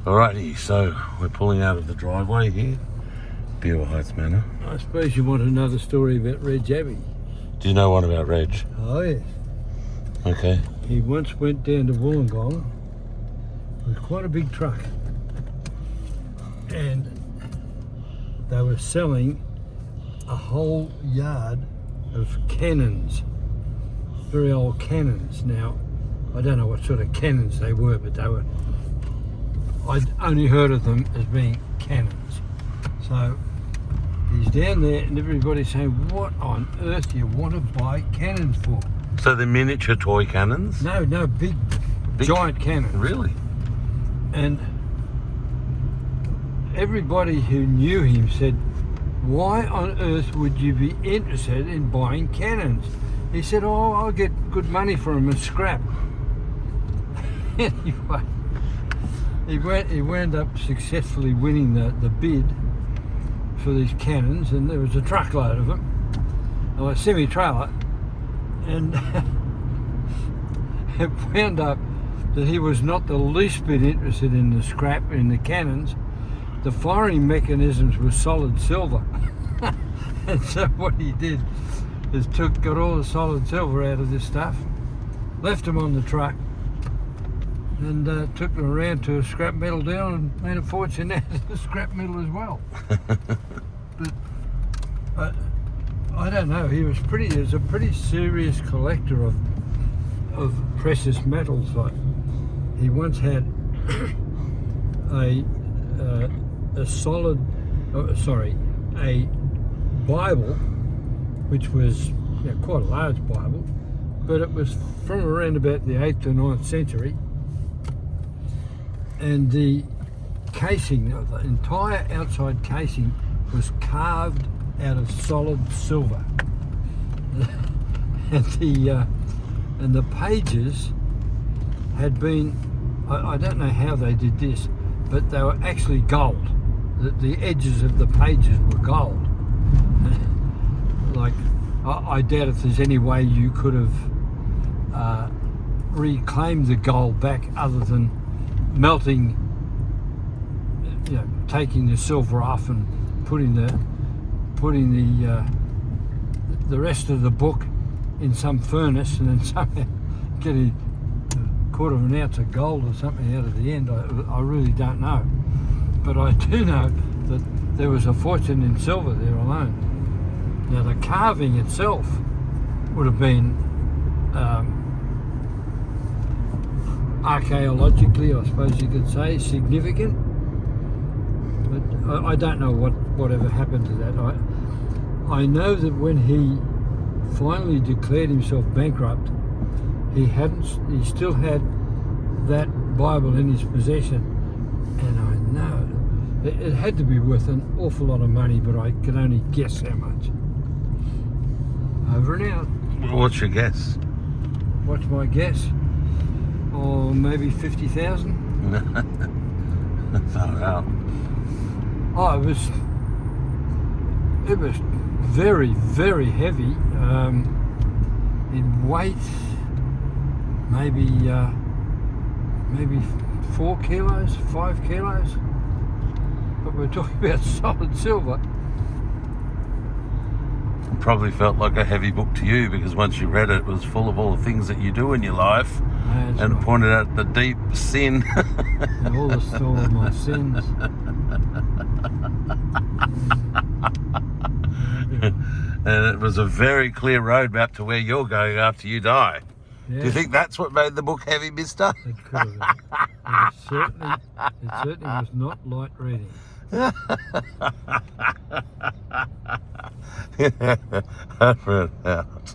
Alrighty, so we're pulling out of the driveway here, Buell Heights Manor. I suppose you want another story about Reg Abbey. Do you know one about Reg? Oh yes. Okay. He once went down to Wollongong with quite a big truck, and they were selling a whole yard of cannons, very old cannons. Now, I don't know what sort of cannons they were, but I'd only heard of them as being cannons. So he's down there and everybody's saying, what on earth do you want to buy cannons for? So they're miniature toy cannons? No, big giant cannons. Really? And everybody who knew him said, why on earth would you be interested in buying cannons? He said, oh, I'll get good money for them and scrap. Anyway, he wound up successfully winning the bid for these cannons, and there was a truckload of them, a semi-trailer, and it wound up that he was not the least bit interested in the scrap in the cannons. The firing mechanisms were solid silver. And so what he did is got all the solid silver out of this stuff, left them on the truck, and took them around to a scrap metal deal and made a fortune out of the scrap metal as well. But I don't know, he was a pretty serious collector of precious metals. Like, he once had a Bible, which was quite a large Bible, but it was from around about the 8th or 9th century, and the casing, the entire outside casing, was carved out of solid silver. And the pages had been, I don't know how they did this, but they were actually gold. The edges of the pages were gold. Like, I doubt if there's any way you could have reclaimed the gold back other than melting, taking the silver off and putting the rest of the book in some furnace, and then somehow getting a quarter of an ounce of gold or something out of the end. I really don't know, but I do know that there was a fortune in silver there alone. Now, the carving itself would have been archaeologically, I suppose you could say, significant, but I don't know whatever happened to that. I know that when he finally declared himself bankrupt, he still had that Bible in his possession, and I know it had to be worth an awful lot of money, but I can only guess how much. Over and out. What's your guess? What's my guess? Or maybe 50,000. Far out. Oh, it was very, very heavy in weight. Maybe 4 kilos, 5 kilos. But we're talking about solid silver. Probably felt like a heavy book to you, because once you read it, it was full of all the things that you do in your life, and right. Pointed out the deep sin. And all of my sins. And it was a very clear roadmap to where you're going after you die. Yeah. Do you think that's what made the book heavy, mister? It could have been. It certainly was not light reading. Over and out.